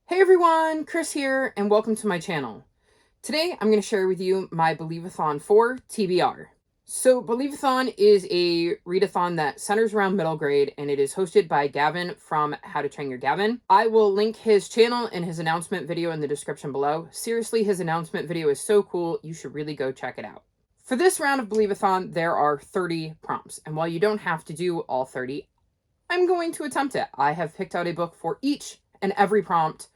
Hey everyone, Chris here, and welcome to my channel. Today I'm going to share with you my Believathon 4 TBR. So Believathon is a readathon that centers around middle grade, and it is hosted by Gavin from How to Train Your Gavin. I will link his channel and his announcement video in the description below. Seriously, his announcement video is so cool, you should really go check it out. For this round of Believathon, there are 30 prompts, and while you don't have to do all 30, I'm going to attempt it. I have picked out a book for each and every prompt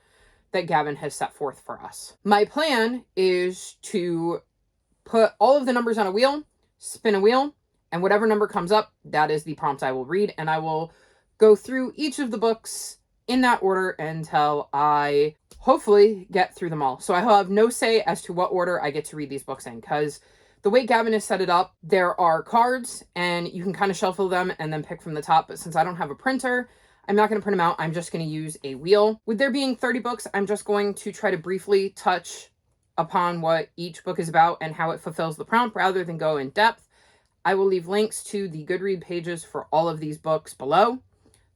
that Gavin has set forth for us. My plan is to put all of the numbers on a wheel, spin a wheel, and whatever number comes up, that is the prompt I will read, and I will go through each of the books in that order until I hopefully get through them all. So I have no say as to what order I get to read these books in, because the way Gavin has set it up, there are cards, and you can kind of shuffle them and then pick from the top, but since I don't have a printer, I'm not going to print them out. I'm just going to use a wheel. With there being 30 books, I'm just going to try to briefly touch upon what each book is about and how it fulfills the prompt rather than go in depth. I will leave links to the Goodread pages for all of these books below.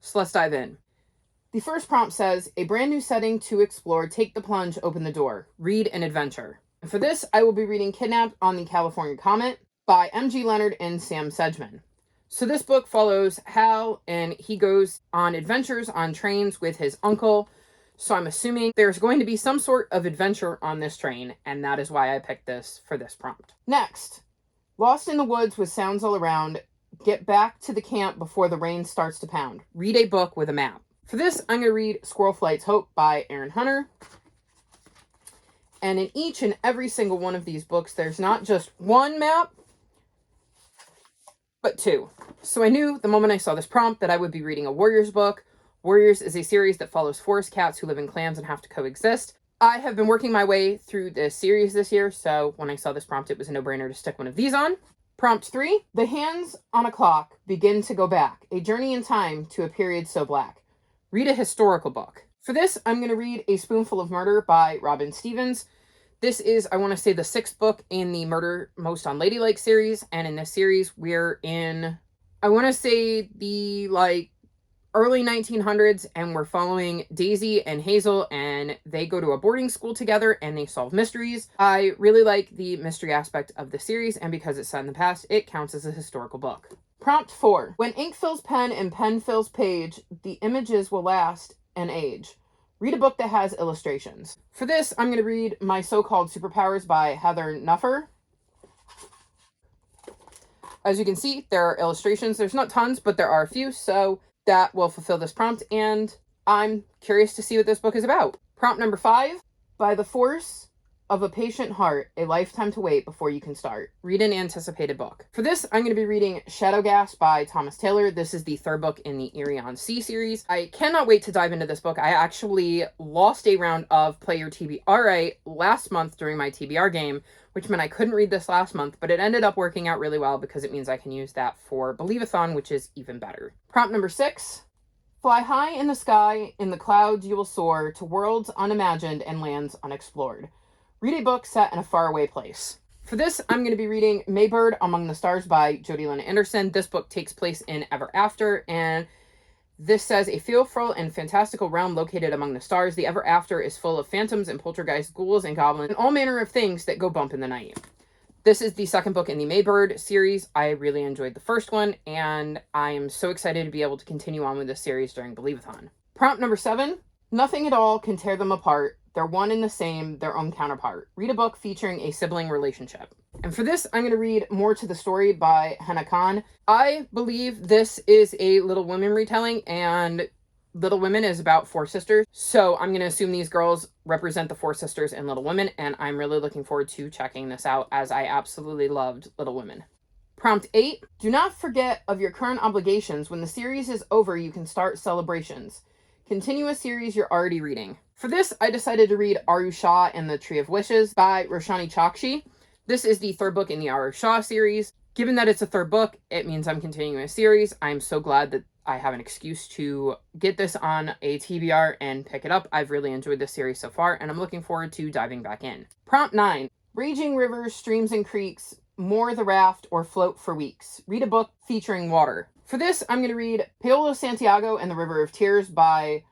So let's dive in. The first prompt says, a brand new setting to explore, take the plunge, open the door, read an adventure. And for this, I will be reading Kidnapped on the California Comet by M.G. Leonard and Sam Sedgman. So this book follows Hal, and he goes on adventures on trains with his uncle. So I'm assuming there's going to be some sort of adventure on this train, and that is why I picked this for this prompt. Next, lost in the woods with sounds all around, get back to the camp before the rain starts to pound. Read a book with a map. For this, I'm going to read Squirrel Flight's Hope by Aaron Hunter. And in each and every single one of these books, there's not just one map, but two. So I knew the moment I saw this prompt that I would be reading a Warriors book. Warriors is a series that follows forest cats who live in clans and have to coexist. I have been working my way through this series this year, so when I saw this prompt, it was a no-brainer to stick one of these on. Prompt 3, the hands on a clock begin to go back, a journey in time to a period so black. Read a historical book. For this, I'm going to read A Spoonful of Murder by Robin Stevens. This is, I want to say, the 6th book in the Murder Most Unladylike series, and in this series, we're in, I want to say, the, early 1900s, and we're following Daisy and Hazel, and they go to a boarding school together, and they solve mysteries. I really like the mystery aspect of the series, and because it's set in the past, it counts as a historical book. Prompt 4. When ink fills pen and pen fills page, the images will last and age. Read a book that has illustrations. For this, I'm going to read My So-Called Superpowers by Heather Nuffer. As you can see, there are illustrations. There's not tons, but there are a few, so that will fulfill this prompt, and I'm curious to see what this book is about. Prompt number 5, By the Force of a Patient Heart, a Lifetime to Wait Before You Can Start. Read an anticipated book. For this, I'm going to be reading Shadowgas by Thomas Taylor. This is the 3rd book in the Erie on Sea series. I cannot wait to dive into this book. I actually lost a round of Play Your TBR last month during my TBR game, which meant I couldn't read this last month, but it ended up working out really well because it means I can use that for Believathon, which is even better. Prompt number 6. Fly high in the sky, in the clouds you will soar, to worlds unimagined and lands unexplored. Read a book set in a faraway place. For this, I'm going to be reading Maybird Among the Stars by Jodi Lynn Anderson. This book takes place in Ever After, and this says, a fearful and fantastical realm located among the stars. The Ever After is full of phantoms and poltergeists, ghouls and goblins, and all manner of things that go bump in the night. This is the 2nd book in the Maybird series. I really enjoyed the first one, and I am so excited to be able to continue on with this series during Believathon. Prompt number 7, nothing at all can tear them apart. They're one and the same, their own counterpart. Read a book featuring a sibling relationship. And for this, I'm going to read More to the Story by Hannah Khan. I believe this is a Little Women retelling, and Little Women is about 4 sisters. So I'm going to assume these girls represent the 4 sisters in Little Women, and I'm really looking forward to checking this out, as I absolutely loved Little Women. Prompt 8. Do not forget of your current obligations. When the series is over, you can start celebrations. Continue a series you're already reading. For this, I decided to read Aru Shah and the Tree of Wishes by Roshani Chokshi. This is the 3rd book in the Aru Shah series. Given that it's a 3rd book, it means I'm continuing a series. I'm so glad that I have an excuse to get this on a TBR and pick it up. I've really enjoyed this series so far, and I'm looking forward to diving back in. Prompt 9. Raging rivers, streams, and creeks, moor the raft, or float for weeks. Read a book featuring water. For this, I'm going to read Paolo Santiago and the River of Tears by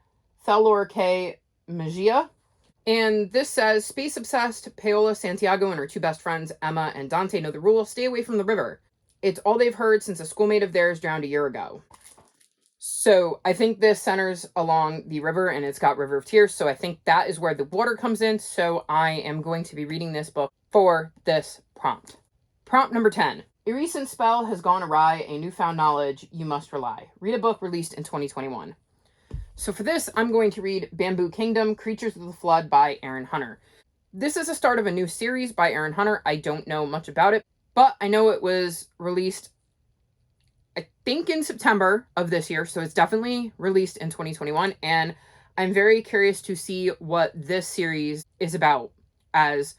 Thelor K. Magia. And this says, space-obsessed Paola Santiago and her two best friends, Emma and Dante, know the rule: stay away from the river. It's all they've heard since a schoolmate of theirs drowned a year ago. So I think this centers along the river, and it's got River of Tears, so I think that is where the water comes in, so I am going to be reading this book for this prompt. Prompt number 10. A recent spell has gone awry, a newfound knowledge you must rely. Read a book released in 2021. So for this, I'm going to read Bamboo Kingdom, Creatures of the Flood by Aaron Hunter. This is the start of a new series by Aaron Hunter. I don't know much about it, but I know it was released, I think, in September of this year, so it's definitely released in 2021, and I'm very curious to see what this series is about, as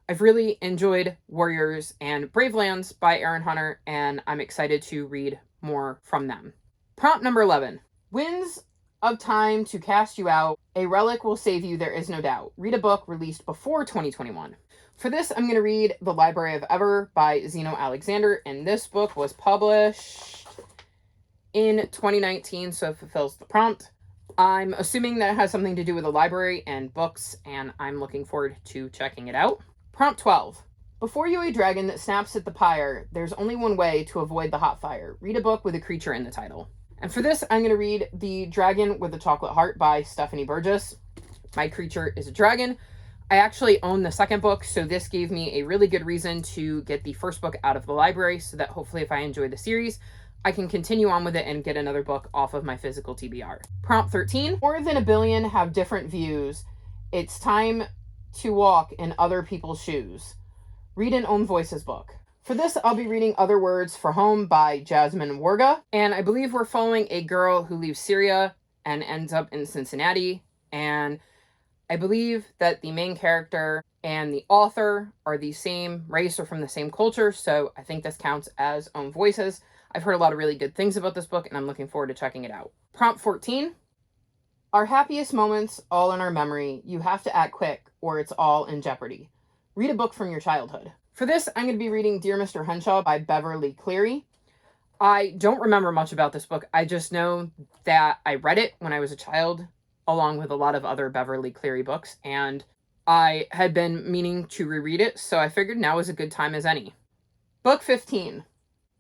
I've really enjoyed Warriors and Bravelands by Aaron Hunter, and I'm excited to read more from them. Prompt number 11. Winds of time to cast you out. A relic will save you, there is no doubt. Read a book released before 2021. For this, I'm going to read The Library of Ever by Zeno Alexander, and this book was published in 2019, so it fulfills the prompt. I'm assuming that it has something to do with a library and books, and I'm looking forward to checking it out. Prompt 12. Before you a dragon that snaps at the pyre, there's only one way to avoid the hot fire. Read a book with a creature in the title. And for this, I'm going to read The Dragon with the Chocolate Heart by Stephanie Burgess. My creature is a dragon. I actually own the second book, so this gave me a really good reason to get the first book out of the library, so that hopefully if I enjoy the series, I can continue on with it and get another book off of my physical TBR. Prompt 13. More than a billion have different views. It's time to walk in other people's shoes. Read an Own Voices book. For this, I'll be reading Other Words for Home by Jasmine Warga, and I believe we're following a girl who leaves Syria and ends up in Cincinnati, and I believe that the main character and the author are the same race or from the same culture, so I think this counts as Own Voices. I've heard a lot of really good things about this book, and I'm looking forward to checking it out. Prompt 14. Our happiest moments, all in our memory. You have to act quick, or it's all in jeopardy. Read a book from your childhood. For this, I'm going to be reading Dear Mr. Henshaw by Beverly Cleary. I don't remember much about this book. I just know that I read it when I was a child, along with a lot of other Beverly Cleary books, and I had been meaning to reread it, so I figured now is a good time as any. Book 15.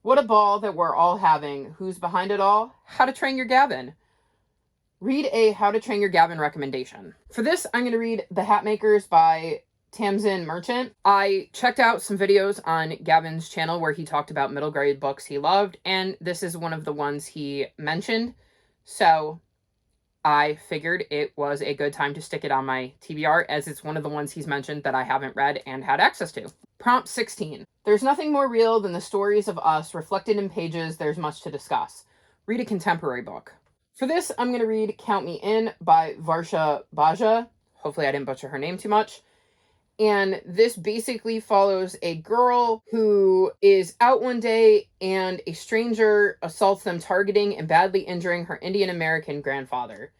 What a ball that we're all having. Who's behind it all? How to Train Your Gavin. Read a How to Train Your Gavin recommendation. For this, I'm going to read The Hatmakers by Tamsin Merchant. I checked out some videos on Gavin's channel where he talked about middle grade books he loved, and this is one of the ones he mentioned, so I figured it was a good time to stick it on my TBR, as it's one of the ones he's mentioned that I haven't read and had access to. Prompt 16. There's nothing more real than the stories of us reflected in pages there's much to discuss. Read a contemporary book. For this, I'm going to read Count Me In by Varsha Baja. Hopefully I didn't butcher her name too much. And this basically follows a girl who is out one day and a stranger assaults them, targeting and badly injuring her Indian American grandfather.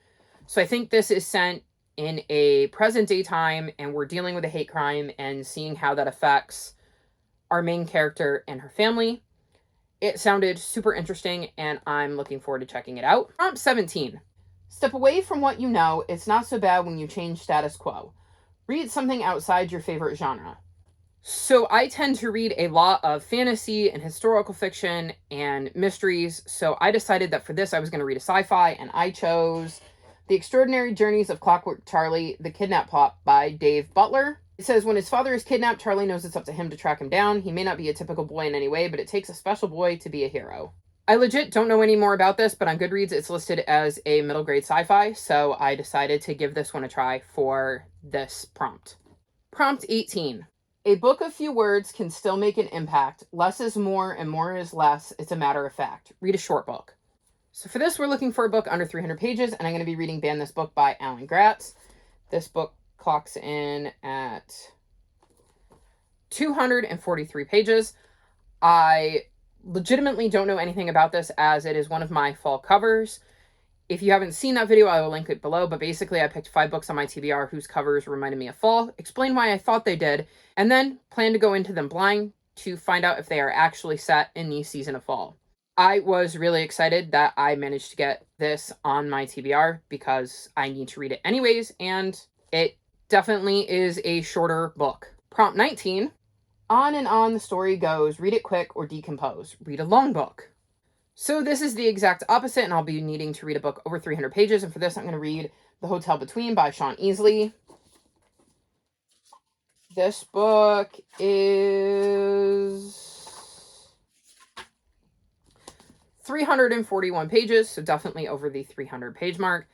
So I think this is sent in a present day time, and we're dealing with a hate crime and seeing how that affects our main character and her family. It sounded super interesting, and I'm looking forward to checking it out. Prompt 17. Step away from what you know. It's not so bad when you change status quo. Read something outside your favorite genre. So I tend to read a lot of fantasy and historical fiction and mysteries, so I decided that for this I was going to read a sci-fi, and I chose The Extraordinary Journeys of Clockwork Charlie, The Kidnap Plot by Dave Butler. It says, when his father is kidnapped, Charlie knows it's up to him to track him down. He may not be a typical boy in any way, but it takes a special boy to be a hero. I legit don't know any more about this, but on Goodreads it's listed as a middle grade sci-fi, so I decided to give this one a try for this prompt. Prompt 18. A book of few words can still make an impact. Less is more and more is less. It's a matter of fact. Read a short book. So for this, we're looking for a book under 300 pages, and I'm going to be reading Ban This Book by Alan Gratz. This book clocks in at 243 pages. I legitimately don't know anything about this, as it is one of my fall covers. If you haven't seen that video, I will link it below, but basically I picked 5 books on my TBR whose covers reminded me of fall, explain why I thought they did, and then plan to go into them blind to find out if they are actually set in the season of fall. I was really excited that I managed to get this on my TBR because I need to read it anyways, and it definitely is a shorter book. Prompt 19. On and on the story goes. Read it quick or decompose. Read a long book. So this is the exact opposite, and I'll be needing to read a book over 300 pages, and for this I'm going to read The Hotel Between by Sean Easley. This book is 341 pages, so definitely over the 300 page mark.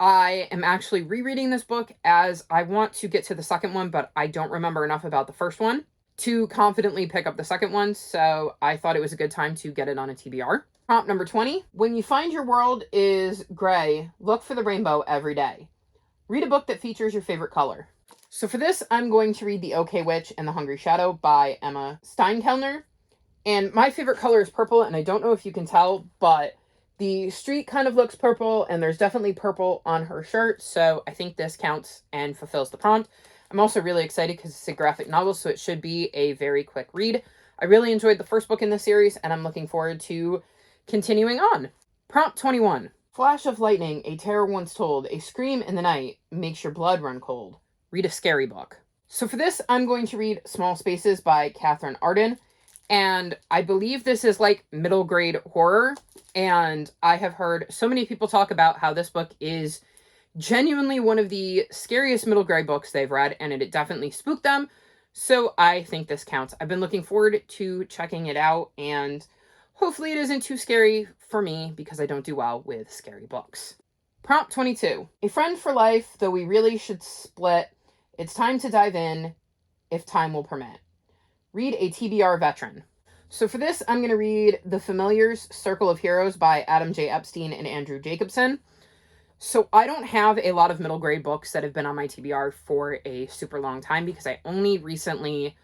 I am actually rereading this book as I want to get to the second one, but I don't remember enough about the first one to confidently pick up the second one, so I thought it was a good time to get it on a TBR. Prompt number 20. When you find your world is gray, look for the rainbow every day. Read a book that features your favorite color. So for this, I'm going to read The OK Witch and the Hungry Shadow by Emma Steinkellner. And my favorite color is purple, and I don't know if you can tell, but the street kind of looks purple, and there's definitely purple on her shirt, so I think this counts and fulfills the prompt. I'm also really excited because it's a graphic novel, so it should be a very quick read. I really enjoyed the first book in the series, and I'm looking forward to continuing on. Prompt 21. Flash of lightning, a terror once told, a scream in the night makes your blood run cold. Read a scary book. So for this, I'm going to read Small Spaces by Catherine Arden. And I believe this is like middle grade horror. And I have heard so many people talk about how this book is genuinely one of the scariest middle grade books they've read. And it definitely spooked them. So I think this counts. I've been looking forward to checking it out. And hopefully it isn't too scary for me because I don't do well with scary books. Prompt 22. A friend for life, though we really should split. It's time to dive in if time will permit. Read a TBR veteran. So for this, I'm going to read The Familiars Circle of Heroes by Adam J. Epstein and Andrew Jacobson. So I don't have a lot of middle grade books that have been on my TBR for a super long time because I only recently,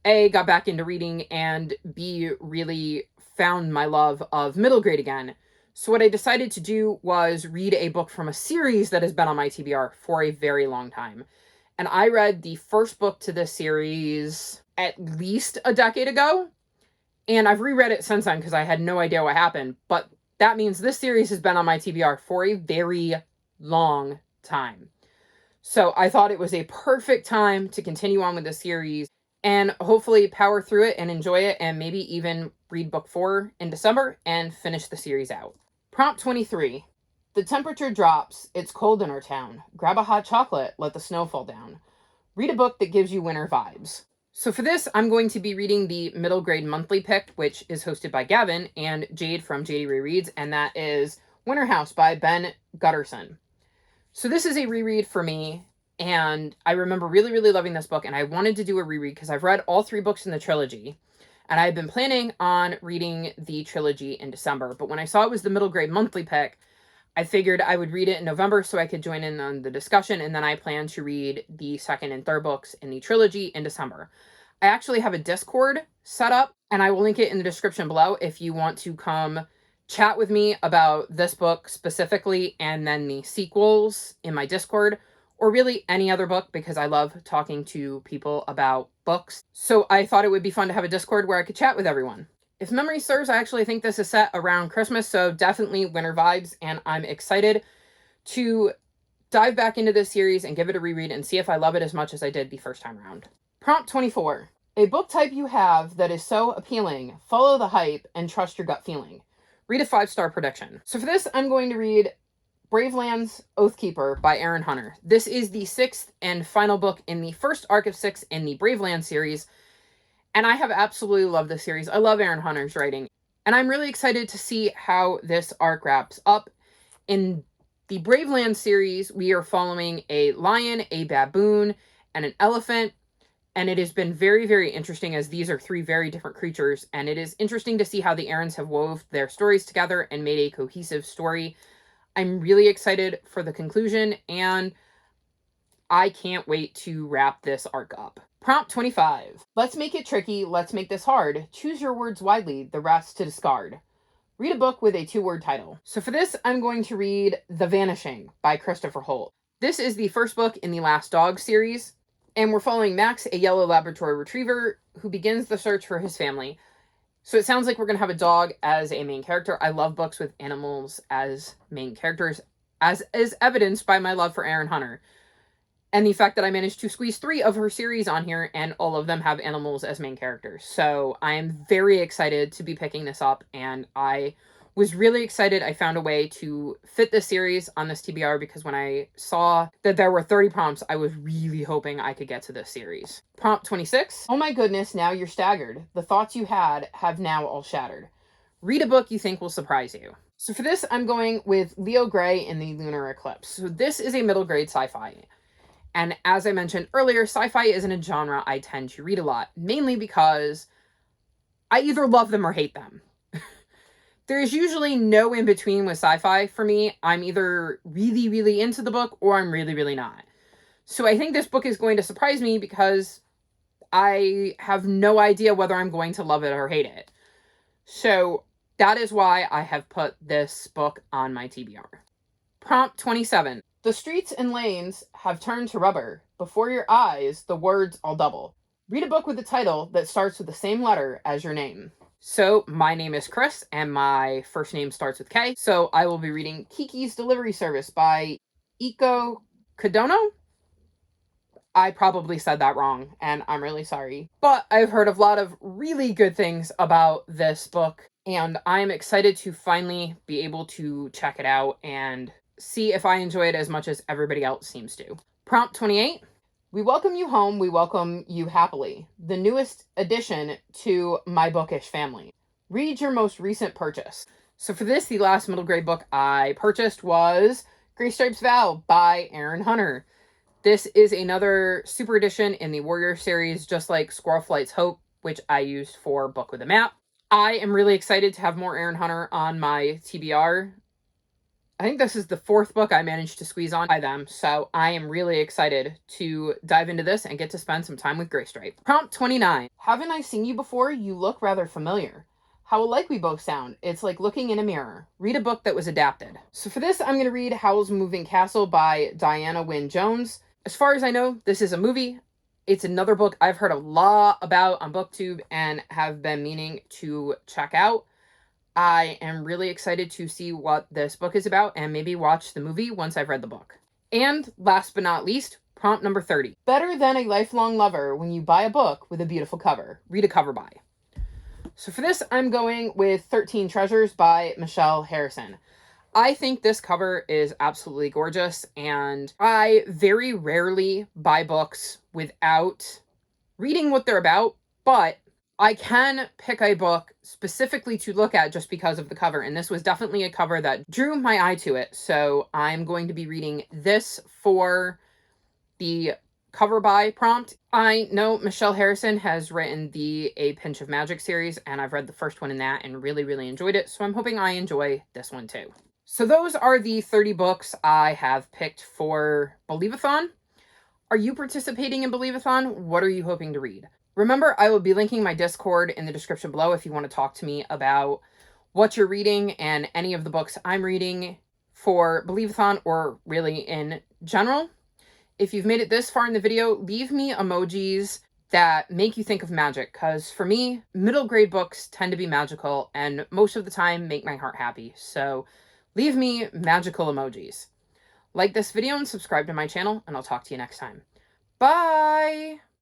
A, got back into reading, and B, really found my love of middle grade again. So what I decided to do was read a book from a series that has been on my TBR for a very long time. And I read the first book to this series at least a decade ago. And I've reread it since then because I had no idea what happened. But that means this series has been on my TBR for a very long time. So I thought it was a perfect time to continue on with the series and hopefully power through it and enjoy it, and maybe even read book 4 in December and finish the series out. Prompt 23. The temperature drops. It's cold in our town. Grab a hot chocolate. Let the snow fall down. Read a book that gives you winter vibes. So for this, I'm going to be reading the middle grade monthly pick, which is hosted by Gavin and Jade from JD Rereads, and that is Winter House by Ben Gutterson. So this is a reread for me, and I remember really, really loving this book, and I wanted to do a reread because I've read all 3 books in the trilogy, and I've been planning on reading the trilogy in December. But when I saw it was the middle grade monthly pick, I figured I would read it in November so I could join in on the discussion, and then I plan to read the second and third books in the trilogy in December. I actually have a Discord set up, and I will link it in the description below if you want to come chat with me about this book specifically and then the sequels in my Discord, or really any other book because I love talking to people about books. So I thought it would be fun to have a Discord where I could chat with everyone. If memory serves, I actually think this is set around Christmas, so definitely winter vibes, and I'm excited to dive back into this series and give it a reread and see if I love it as much as I did the first time around. Prompt 24. A book type you have that is so appealing, follow the hype and trust your gut feeling. Read a 5-star prediction. So for this, I'm going to read Braveland's Oathkeeper by Aaron Hunter. This is the 6th and final book in the first arc of 6 in the Braveland series, and I have absolutely loved this series. I love Aaron Hunter's writing, and I'm really excited to see how this arc wraps up. In the Braveland series, we are following a lion, a baboon, and an elephant, and it has been very, very interesting as these are 3 very different creatures, and it is interesting to see how the Aarons have wove their stories together and made a cohesive story. I'm really excited for the conclusion, and I can't wait to wrap this arc up. Prompt 25. Let's make it tricky. Let's make this hard. Choose your words widely, the rest to discard. Read a book with a 2-word title. So for this, I'm going to read The Vanishing by Christopher Holt. This is the first book in the Last Dog series, and we're following Max, a yellow Labrador retriever, who begins the search for his family. So it sounds like we're going to have a dog as a main character. I love books with animals as main characters, as is evidenced by my love for Erin Hunter. And the fact that I managed to squeeze 3 of her series on here, and all of them have animals as main characters. So I am very excited to be picking this up, and I was really excited I found a way to fit this series on this TBR, because when I saw that there were 30 prompts, I was really hoping I could get to this series. Prompt 26. Oh my goodness, now you're staggered. The thoughts you had have now all shattered. Read a book you think will surprise you. So for this, I'm going with Leo Gray in the Lunar Eclipse. So this is a middle grade sci-fi. And as I mentioned earlier, sci-fi isn't a genre I tend to read a lot, mainly because I either love them or hate them. There's usually no in-between with sci-fi for me. I'm either really, really into the book, or I'm really, really not. So I think this book is going to surprise me, because I have no idea whether I'm going to love it or hate it. So that is why I have put this book on my TBR. Prompt 27. The streets and lanes have turned to rubber. Before your eyes, the words all double. Read a book with a title that starts with the same letter as your name. So, my name is Chris, and my first name starts with K. So, I will be reading Kiki's Delivery Service by Iko Kodono. I probably said that wrong, and I'm really sorry. But I've heard a lot of really good things about this book, and I'm excited to finally be able to check it out and see if I enjoy it as much as everybody else seems to. Prompt 28. We welcome you home, we welcome you happily. The newest addition to my bookish family. Read your most recent purchase. So for this, the last middle grade book I purchased was Graystripe's Vow by Erin Hunter. This is another super edition in the Warrior series, just like Squirrel Flight's Hope, which I used for Book with a Map. I am really excited to have more Erin Hunter on my TBR. I think this is the 4th book I managed to squeeze on by them, so I am really excited to dive into this and get to spend some time with Graystripe. Prompt 29. Haven't I seen you before? You look rather familiar. How alike we both sound. It's like looking in a mirror. Read a book that was adapted. So for this, I'm going to read Howl's Moving Castle by Diana Wynne Jones. As far as I know, this is a movie. It's another book I've heard a lot about on BookTube and have been meaning to check out. I am really excited to see what this book is about and maybe watch the movie once I've read the book. And last but not least, prompt number 30. Better than a lifelong lover when you buy a book with a beautiful cover. Read a cover by. So for this, I'm going with 13 Treasures by Michelle Harrison. I think this cover is absolutely gorgeous, and I very rarely buy books without reading what they're about, but I can pick a book specifically to look at just because of the cover, and this was definitely a cover that drew my eye to it, so I'm going to be reading this for the cover by prompt. I know Michelle Harrison has written the A Pinch of Magic series, and I've read the first one in that and really, really enjoyed it, so I'm hoping I enjoy this one too. So those are the 30 books I have picked for Believathon. Are you participating in Believathon? What are you hoping to read? Remember, I will be linking my Discord in the description below if you want to talk to me about what you're reading and any of the books I'm reading for Believathon, or really in general. If you've made it this far in the video, leave me emojis that make you think of magic, because for me, middle grade books tend to be magical and most of the time make my heart happy. So leave me magical emojis. Like this video and subscribe to my channel, and I'll talk to you next time. Bye!